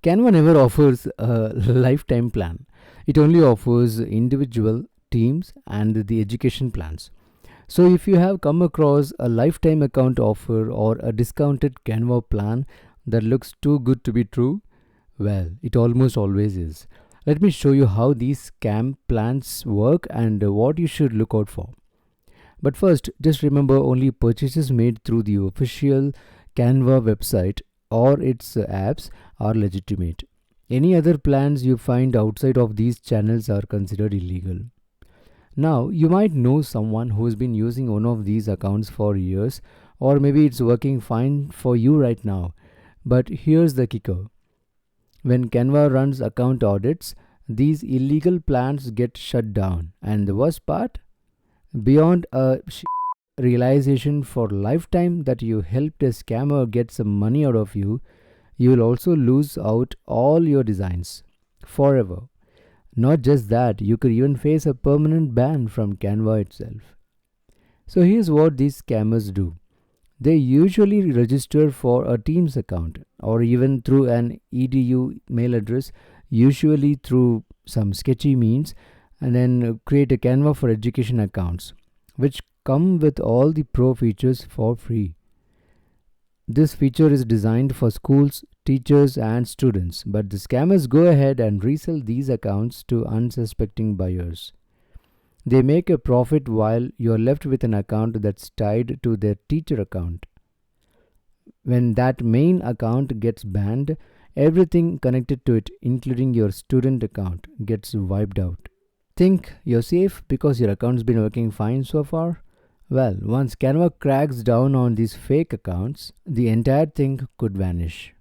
Canva never offers a lifetime plan. It only offers individual, teams, and the education plans. So if you have come across a lifetime account offer or a discounted Canva plan that looks too good to be true, well, it almost always is. Let me show you how these scam plans work and what you should look out for. But first, just remember only purchases made through the official Canva website or its apps are legitimate. Any other plans you find outside of these channels are considered illegal. Now, you might know someone who's been using one of these accounts for years, or maybe it's working fine for you right now. But here's the kicker: when Canva runs account audits, these illegal plans get shut down. And the worst part? Beyond a realization for lifetime that you helped a scammer get some money out of you, you will also lose out all your designs forever. Not just that, you could even face a permanent ban from Canva itself. So here's what these scammers do. They usually register for a Teams account or even through an edu mail address, usually through some sketchy means, and then create a Canva for education accounts, which come with all the pro features for free. This feature is designed for schools, teachers, and students, but the scammers go ahead and resell these accounts to unsuspecting buyers. They make a profit while you're left with an account that's tied to their teacher account. When that main account gets banned, everything connected to it, including your student account, gets wiped out. Think you're safe because your account's been working fine so far? Well, once Canva cracks down on these fake accounts, the entire thing could vanish.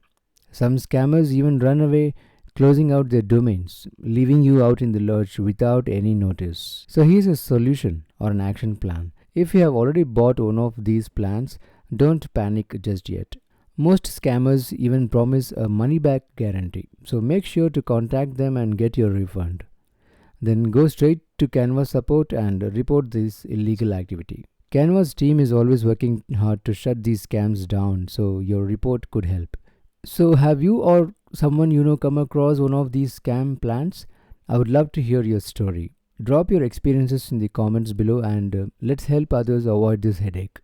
Some scammers even run away, closing out their domains, leaving you out in the lurch without any notice. So here's a solution or an action plan. If you have already bought one of these plans, don't panic just yet. Most scammers even promise a money back guarantee, so make sure to contact them and get your refund. Then go straight to Canva support and report this illegal activity. Canva's team is always working hard to shut these scams down, so your report could help. So, have you or someone you know come across one of these scam plans? I would love to hear your story. Drop your experiences in the comments below and let's help others avoid this headache.